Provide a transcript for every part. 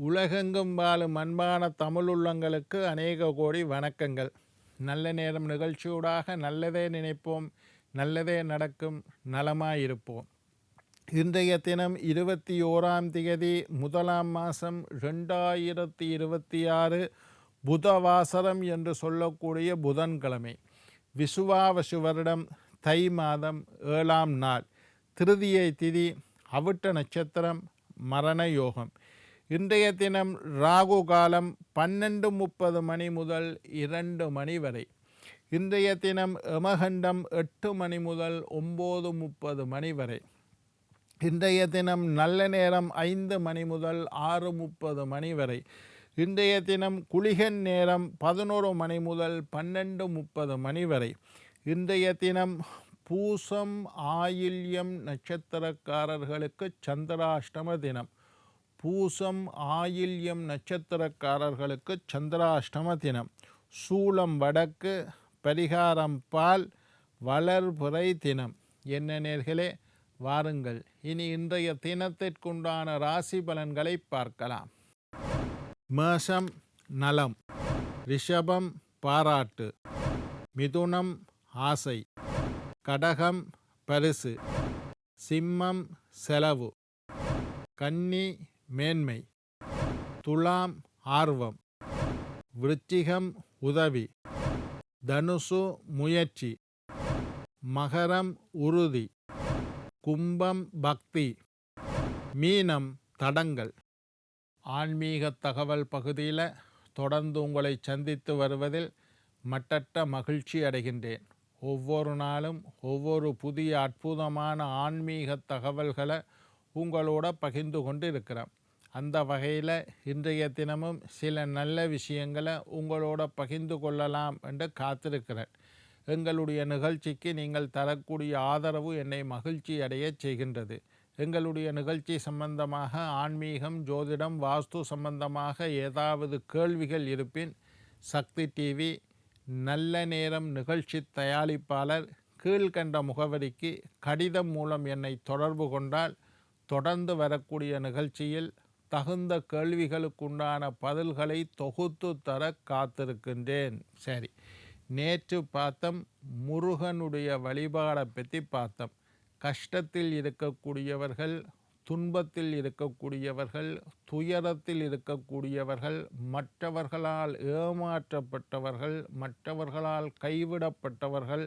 உலகெங்கும் வாழும் அன்பான தமிழுள்ளங்களுக்கு அநேக கோடி வணக்கங்கள். நல்ல நேரம் நிகழ்ச்சியூடாக நல்லதே நினைப்போம், நல்லதே நடக்கும், நலமாயிருப்போம். இன்றைய தினம் 21 முதலாம் மாதம் 2026 புதவாசரம் என்று சொல்லக்கூடிய புதன்கிழமை, விசுவாவசு வருடம் தை மாதம் 7ஆம் நாள், திருதியை திதி, அவிட்ட நட்சத்திரம், மரண யோகம். இன்றைய தினம் ராகு காலம் 12:30 மணி முதல் 2 மணி வரை. இன்றைய தினம் யமகண்டம் 8 மணி முதல் 9:30 மணி வரை. இன்றைய தினம் நல்ல நேரம் 5 மணி முதல் 6:30 மணி வரை. இன்றைய தினம் குளிகன் நேரம் 11 மணி முதல் 12:30 மணி வரை. இன்றைய தினம் பூசம் ஆயில்யம் நட்சத்திரக்காரர்களுக்கு சந்திராஷ்டம தினம். பூசம் ஆயில்யம் நட்சத்திரக்காரர்களுக்கு சந்திராஷ்டம தினம். சூலம் வடக்கு, பரிகாரம் பால், வளர்பிறை தினம். என்ன நேர்களே, வாருங்கள் இனி இன்றைய தினத்திற்குண்டான ராசி பலன்களை பார்க்கலாம். மேஷம் நலம், ரிஷபம் பாராட்டு, மிதுனம் ஆசை, கடகம் பரிசு, சிம்மம் செலவு, கன்னி மேன்மை, துலாம் ஆர்வம், விருச்சிகம் உதவி, தனுசு முயற்சி, மகரம் உறுதி, கும்பம் பக்தி, மீனம் தடங்கள். ஆன்மீக தகவல் பகுதியில் தொடர்ந்து உங்களை சந்தித்து வருவதில் மட்டற்ற மகிழ்ச்சி அடைகின்றேன். ஒவ்வொரு நாளும் ஒவ்வொரு புதிய அற்புதமான ஆன்மீக தகவல்களை உங்களோட பகிர்ந்து கொண்டு இருக்கிறேன். அந்த வகையில் இன்றைய தினமும் சில நல்ல விஷயங்களை உங்களோட பகிர்ந்து கொள்ளலாம் என்று காத்திருக்கிறேன். எங்களுடைய நிகழ்ச்சிக்கு நீங்கள் தரக்கூடிய ஆதரவு என்னை மகிழ்ச்சி அடைய செய்கின்றது. எங்களுடைய நிகழ்ச்சி சம்பந்தமாக ஆன்மீகம், ஜோதிடம், வாஸ்து சம்பந்தமாக ஏதாவது கேள்விகள் இருப்பின் சக்தி டிவி நல்ல நேரம் நிகழ்ச்சி தயாரிப்பாளர் கீழ்கண்ட முகவரிக்கு கடிதம் மூலம் என்னை தொடர்பு கொண்டால் தொடர்ந்து வரக்கூடிய நிகழ்ச்சியில் தகுந்த கேள்விகளுக்குண்டான பதில்களை தொகுத்து தர காத்திருக்கின்றேன். சரி, நேற்று பார்த்தோம் முருகனுடைய வழிபாடை பற்றி பார்த்தோம். கஷ்டத்தில் இருக்கக்கூடியவர்கள், துன்பத்தில் இருக்கக்கூடியவர்கள், துயரத்தில் இருக்கக்கூடியவர்கள், மற்றவர்களால் ஏமாற்றப்பட்டவர்கள், மற்றவர்களால் கைவிடப்பட்டவர்கள்,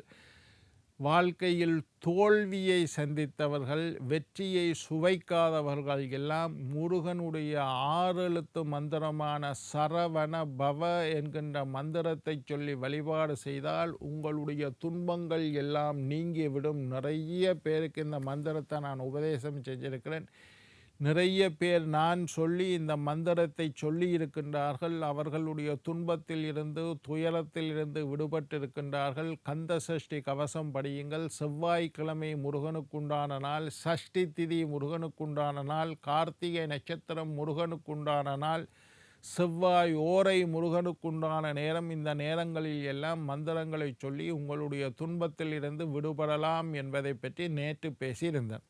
வாழ்க்கையில் தோல்வியை சந்தித்தவர்கள், வெற்றியை சுவைக்காதவர்கள் எல்லாம் முருகனுடைய 6 எழுத்து மந்திரமான சரவண பவ என்கின்ற மந்திரத்தை சொல்லி வழிபாடு செய்தால் உங்களுடைய துன்பங்கள் எல்லாம் நீங்கிவிடும். நிறைய பேருக்கு இந்த மந்திரத்தை நான் உபதேசம் செஞ்சிருக்கிறேன். நிறைய பேர் நான் சொல்லி இந்த மந்திரத்தை சொல்லி இருக்கின்றார்கள். அவர்களுடைய துன்பத்தில் இருந்து, துயரத்தில் இருந்து விடுபட்டிருக்கின்றார்கள். கந்த சஷ்டி கவசம் படியுங்கள். செவ்வாய்க்கிழமை முருகனுக்குண்டான நாள், சஷ்டி திதி முருகனுக்குண்டான நாள், கார்த்திகை நட்சத்திரம் முருகனுக்குண்டான நாள், செவ்வாய் ஓரை முருகனுக்குண்டான நேரம். இந்த நேரங்களில் எல்லாம் மந்திரங்களை சொல்லி உங்களுடைய துன்பத்தில் இருந்து விடுபடலாம் என்பதை பற்றி நேற்று பேசியிருந்தேன்.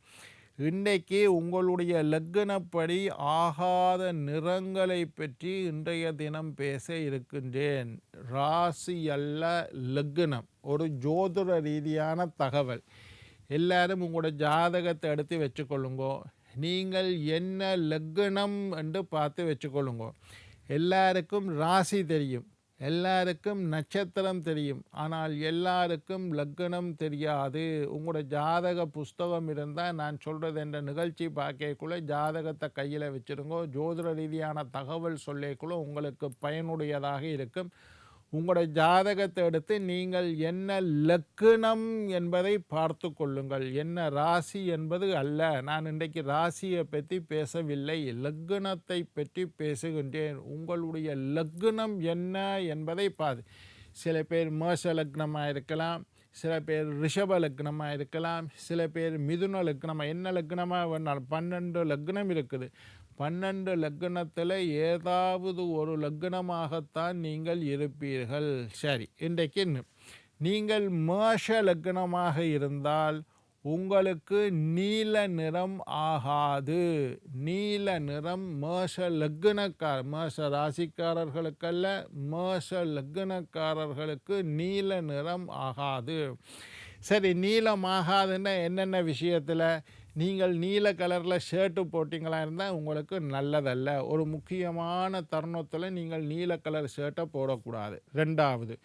இன்றைக்கு உங்களுடைய லக்னப்படி ஆகாத நிறங்களை பற்றி இன்றைய தினம் பேச இருக்கின்றேன். ராசி அல்ல, லக்னம். ஒரு ஜோதிட ரீதியான தகவல். எல்லாரும் உங்களோட ஜாதகத்தை எடுத்து வச்சுக்கொள்ளுங்கோ. நீங்கள் என்ன லக்னம் என்று பார்த்து வச்சுக்கொள்ளுங்கோ. எல்லாருக்கும் ராசி தெரியும், எல்லாருக்கும் நட்சத்திரம் தெரியும், ஆனால் எல்லாருக்கும் லக்னம் தெரியாது. உங்களோட ஜாதக புஸ்தகம் இருந்தால் நான் சொல்கிறது என்ற நிகழ்ச்சி பார்க்கக்குள்ளே ஜாதகத்தை கையில் வச்சுருங்கோ. ஜோதிட ரீதியான தகவல் சொல்லக்குள்ளே உங்களுக்கு பயனுடையதாக இருக்கும். உங்களோட ஜாதகத்தை எடுத்து நீங்கள் என்ன லக்னம் என்பதை பார்த்து கொள்ளுங்கள். என்ன ராசி என்பது அல்ல. நான் இன்றைக்கு ராசியை பற்றி பேசவில்லை, லக்னத்தை பற்றி பேசுகின்றேன். உங்களுடைய லக்னம் என்ன என்பதை சில பேர் மேஷ லக்னமாக இருக்கலாம், சில பேர் ரிஷப லக்னமாக இருக்கலாம், சில பேர் மிதுன லக்னமாக. என்ன லக்னமாக வேணாலும் 12 லக்னம் இருக்குது. 12 லக்னத்தில் ஏதாவது ஒரு லக்னமாகத்தான் நீங்கள் இருப்பீர்கள். சரி, இன்றைக்கு நீங்கள் மேஷ லக்னமாக இருந்தால் உங்களுக்கு நீல நிறம் ஆகாது. நீல நிறம் மேஷ ராசிக்காரர்களுக்கல்ல, மேஷ லக்னக்காரர்களுக்கு நீல நிறம் ஆகாது. சரி, நீலம் ஆகாதுன்னா என்னென்ன விஷயத்தில்? நீங்கள் நீல கலரில் ஷர்ட்டு போட்டிங்களா இருந்தால் உங்களுக்கு நல்லதல்ல. ஒரு முக்கியமான தருணத்தில் நீங்கள் நீல கலர் ஷர்ட்டை போடக்கூடாது. ரெண்டாவது,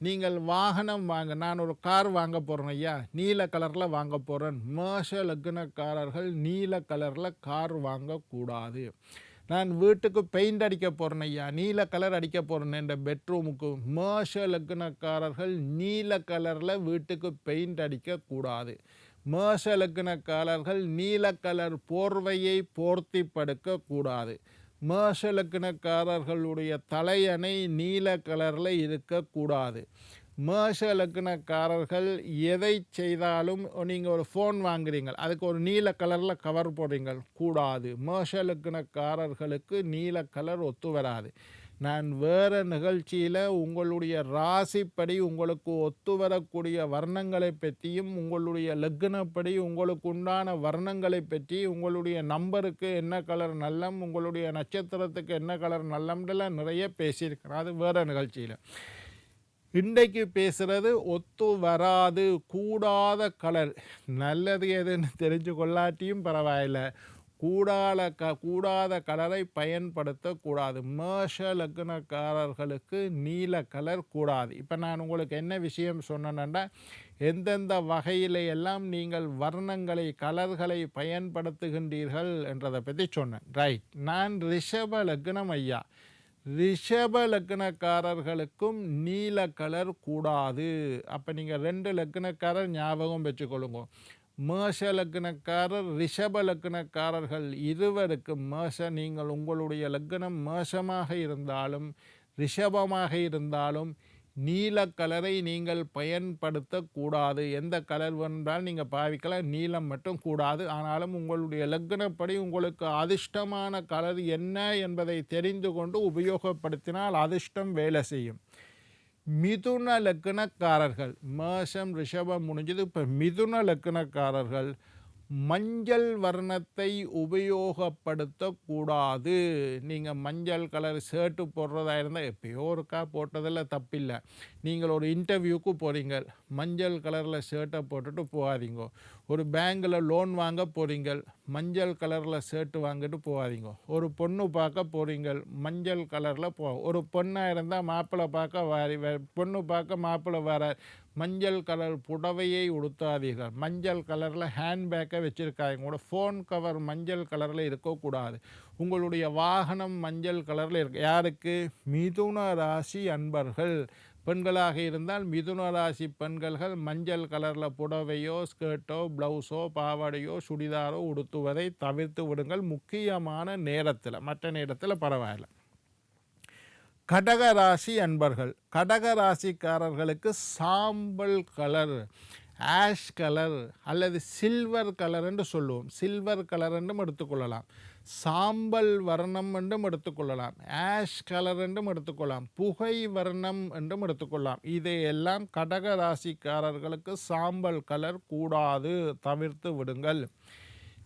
நீங்கள் வாகனம் நான் ஒரு கார் வாங்க போகிறேன் ஐயா, நீல கலரில் வாங்க போகிறேன். மேஷ லக்னக்காரர்கள் நீல கலரில் கார் வாங்கக்கூடாது. நான் வீட்டுக்கு பெயிண்ட் அடிக்க போகிறேன் ஐயா, நீல கலர் அடிக்க போகிறேன் என்ற பெட்ரூமுக்கு, மேஷ லக்னக்காரர்கள் நீல கலரில் வீட்டுக்கு பெயிண்ட் அடிக்கக்கூடாது. மேஷ லக்னக்காரர்கள் நீல கலர் போர்வையை போர்த்தி படுக்கக்கூடாது. மேஷ லக்னக்காரர்களுடைய தலையணை நீல கலரில் இருக்கக்கூடாது. மேஷ லக்னக்காரர்கள் எதை செய்தாலும், நீங்கள் ஒரு ஃபோன் வாங்குறீங்க, அதுக்கு ஒரு நீல கலரில் கவர் போடுறீங்க, கூடாது. மேஷ லக்னக்காரர்களுக்கு நீல கலர் ஒத்து வராது. நான் வேறு நிகழ்ச்சியில் உங்களுடைய ராசிப்படி உங்களுக்கு ஒத்து வரக்கூடிய வர்ணங்களை பற்றியும், உங்களுடைய லக்னப்படி உங்களுக்கு உண்டான வர்ணங்களை பற்றி, உங்களுடைய நம்பருக்கு என்ன கலர் நல்லம், உங்களுடைய நட்சத்திரத்துக்கு என்ன கலர் நல்லம்லாம் நிறைய பேசியிருக்கிறேன். அது வேறு நிகழ்ச்சியில். இன்றைக்கு பேசுகிறது ஒத்து வராது, கூடாத கலர். நல்லது எதுன்னு தெரிஞ்சு கொள்ளாட்டியும் பரவாயில்லை, கூடாத கலரை பயன்படுத்தக்கூடாது. மேஷ லக்னக்காரர்களுக்கு நீல கலர் கூடாது. இப்போ நான் உங்களுக்கு என்ன விஷயம் சொன்னேன்னா, எந்தெந்த வகையில எல்லாம் நீங்கள் வர்ணங்களை, கலர்களை பயன்படுத்துகின்றீர்கள் என்றதை பற்றி சொன்னேன். ரைட். நான் ரிஷப லக்னம் ஐயா. ரிஷப லக்னக்காரர்களுக்கும் நீல கலர் கூடாது. அப்போ நீங்கள் 2 லக்னக்காரர் ஞாபகம் வச்சுக்கொள்ளுங்க. மேஷ லக்னக்காரர், ரிஷப லக்னக்காரர்கள் இருவருக்கும், நீங்கள் உங்களுடைய லக்னம் மேஷமாக இருந்தாலும் ரிஷபமாக இருந்தாலும் நீல கலரை நீங்கள் பயன்படுத்தக்கூடாது. எந்த கலர் வேண்டாலும் நீங்கள் பாவிக்கலாம், நீலம் மட்டும் கூடாது. ஆனாலும் உங்களுடைய லக்னப்படி உங்களுக்கு அதிர்ஷ்டமான கலர் என்ன என்பதை தெரிந்து கொண்டு உபயோகப்படுத்தினால் அதிர்ஷ்டம் வேலை செய்யும். மிதுன லக்னக்காரர்கள், மேஷம் ரிஷபம் முடிஞ்சது, இப்போ மிதுன லக்னக்காரர்கள் மஞ்சள் வர்ணத்தை உபயோகப்படுத்தக்கூடாது. நீங்கள் மஞ்சள் கலர் ஷர்ட்டு போடுறதா இருந்தால் எப்பயோ ஒருக்கா போட்டதில் தப்பில்லை. நீங்கள் ஒரு இன்டர்வியூக்கு போகிறீங்க, மஞ்சள் கலரில் ஷர்ட்டை போட்டுட்டு போகாதீங்க. ஒரு பேங்கில் லோன் வாங்க போகிறீங்க, மஞ்சள் கலரில் ஷர்ட்டு வாங்கிட்டு போகாதீங்க. ஒரு பொண்ணு பார்க்க போகிறீங்க, மஞ்சள் கலரில் ஒரு பொண்ணாக இருந்தால் மாப்பிள்ளை பார்க்க பொண்ணு பார்க்க மாப்பிள்ளை வர, மஞ்சள் கலர் புடவையை உடுத்தாதீர்கள். மஞ்சள் கலரில் ஹேண்ட்பேக்கை வச்சுருக்காங்க. உங்களோட ஃபோன் கவர் மஞ்சள் கலரில் இருக்கக்கூடாது. உங்களுடைய வாகனம் மஞ்சள் கலரில் இருக்கு. யாருக்கு? மிதுன ராசி அன்பர்கள். பெண்களாக இருந்தால் மிதுன ராசி பெண்கள்கள் மஞ்சள் கலரில் புடவையோ, ஸ்கர்ட்டோ, ப்ளவுஸோ, பாவாடையோ, சுடிதாரோ உடுத்துவதை தவிர்த்து விடுங்கள். முக்கியமான நேரத்தில், மற்ற நேரத்தில் பரவாயில்லை. கடகராசி அன்பர்கள். கடகராசிக்காரர்களுக்கு சாம்பல் கலர், ஆஷ் கலர் அல்லது சில்வர் கலர் என்று சொல்லுவோம். சில்வர் கலர் என்றும் எடுத்துக்கொள்ளலாம், சாம்பல் வர்ணம் என்றும் எடுத்துக்கொள்ளலாம், ஆஷ் கலர் என்றும் எடுத்துக்கொள்ளலாம், புகை வர்ணம் என்றும் எடுத்துக்கொள்ளலாம். இதையெல்லாம் கடகராசிக்காரர்களுக்கு சாம்பல் கலர் கூடாது, தவிர்த்து விடுங்கள்.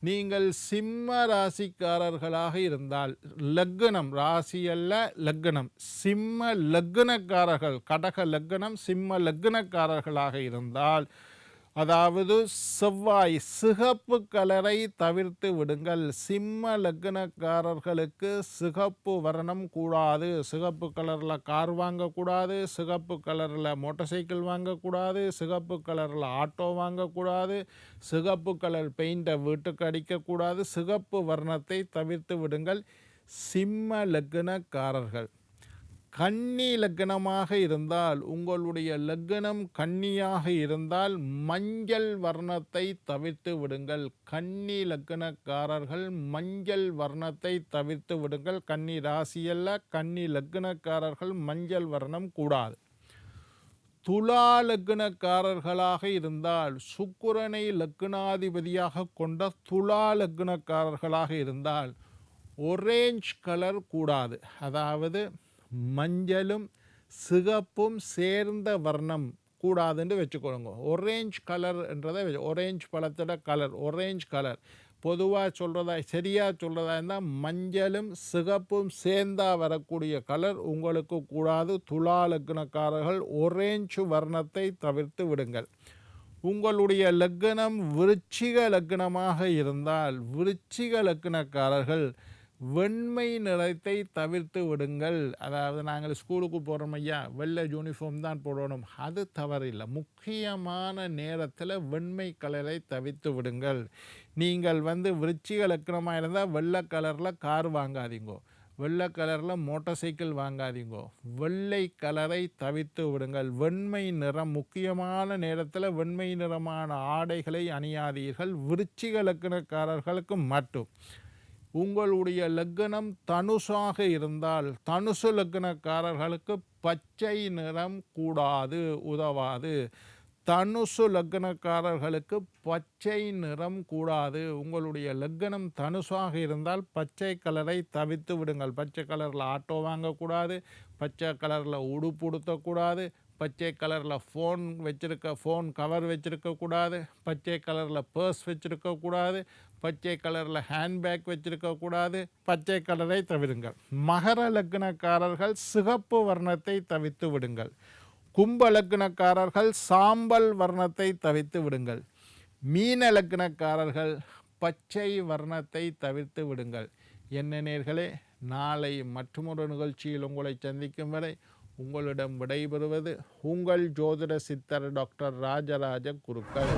நீங்கள் சிம்ம ராசிக்காரர்களாக இருந்தால், லக்னம் ராசி அல்ல லக்னம், சிம்ம லக்னக்காரர்கள், கடக லக்னம் சிம்ம லக்னக்காரர்களாக இருந்தால், அதாவது செவ்வாய் சிகப்பு கலரை தவிர்த்து விடுங்கள். சிம்ம லக்னக்காரர்களுக்கு சிகப்பு வர்ணம் கூடாது. சிகப்பு கலரில் கார் வாங்கக்கூடாது, சிகப்பு கலரில் மோட்டார் சைக்கிள் வாங்கக்கூடாது, சிகப்பு கலரில் ஆட்டோ வாங்கக்கூடாது, சிகப்பு கலர் பெயிண்டை வீட்டுக்கு அடிக்கக்கூடாது. சிகப்பு வர்ணத்தை தவிர்த்து விடுங்கள் சிம்ம லக்னக்காரர்கள். கன்னி லக்னமாக இருந்தால், உங்களுடைய லக்னம் கன்னியாக இருந்தால் மஞ்சள் வர்ணத்தை தவிர்த்து விடுங்கள். கன்னி லக்னக்காரர்கள் மஞ்சள் வர்ணத்தை தவிர்த்து விடுங்கள். கன்னி ராசியல்ல, கன்னி லக்னக்காரர்கள் மஞ்சள் வர்ணம் கூடாது. துலா லக்னக்காரர்களாக இருந்தால், சுக்கிரனை லக்னாதிபதியாக கொண்ட துலா லக்னக்காரர்களாக இருந்தால் ஒரேஞ்ச் கலர் கூடாது. அதாவது மஞ்சளும் சிகப்பும் சேர்ந்த வர்ணம் கூடாதுன்னு வச்சுக்கொள்ளுங்க. ஒரேஞ்ச் கலர்ன்றதை ஒரேஞ்ச் பழத்தோட கலர், ஒரேஞ்ச் கலர் பொதுவாக சொல்கிறதா சரியாக சொல்கிறதா இருந்தால் மஞ்சளும் சிகப்பும் சேர்ந்தா வரக்கூடிய கலர் உங்களுக்கு கூடாது. துலா லக்னக்காரர்கள் ஒரேஞ்ச் வர்ணத்தை தவிர்த்து விடுங்கள். உங்களுடைய லக்னம் விருச்சிக லக்னமாக இருந்தால் விருச்சிக லக்னக்காரர்கள் வெண்மை நிறத்தை தவிர்த்து விடுங்கள். அதாவது நாங்கள் ஸ்கூலுக்கு போகிறோம் ஐயா, வெள்ளை யூனிஃபார்ம் தான் போடணும், அது தவறில்லை. முக்கியமான நேரத்தில் வெண்மை கலரை தவிர்த்து விடுங்கள். நீங்கள் விருச்சிக லக்னமாக இருந்தால் வெள்ளை கலரில் கார் வாங்காதீங்கோ, வெள்ளை கலரில் மோட்டார் சைக்கிள் வாங்காதீங்கோ. வெள்ளை கலரை தவிர்த்து விடுங்கள். வெண்மை நிறம், முக்கியமான நேரத்தில் வெண்மை நிறமான ஆடைகளை அணியாதீர்கள். விருச்சிக லக்னக்காரர்களுக்கு மட்டும். உங்களுடைய லக்னம் தனுசாக இருந்தால் தனுசு லக்னக்காரர்களுக்கு பச்சை நிறம் கூடாது, உதவாது. தனுசு லக்னக்காரர்களுக்கு பச்சை நிறம் கூடாது. உங்களுடைய லக்னம் தனுசாக இருந்தால் பச்சை கலரை தவிர்த்து விடுங்கள். பச்சை கலரில் ஆட்டோ வாங்கக்கூடாது, பச்சை கலரில் உடுப்பு உடுத்தக்கூடாது, பச்சை கலரில் ஃபோன் கவர் வச்சுருக்கக்கூடாது, பச்சை கலரில் பர்ஸ் வச்சுருக்கக்கூடாது, பச்சை கலரில் ஹேண்ட்பேக் வச்சுருக்கக்கூடாது. பச்சை கலரை தவிருங்கள். மகர லக்னக்காரர்கள் சிகப்பு வர்ணத்தை தவிர்த்து விடுங்கள். கும்ப லக்னக்காரர்கள் சாம்பல் வர்ணத்தை தவிர்த்து விடுங்கள். மீன லக்னக்காரர்கள் பச்சை வர்ணத்தை தவிர்த்து விடுங்கள். என்ன நேயர்களே, நாளை மற்றொரு நிகழ்ச்சியில் உங்களை சந்திக்கும் வரை உங்களிடம் விடைபெறுவது உங்கள் ஜோதிட சித்தர் டாக்டர் ராஜராஜ குருக்கள்.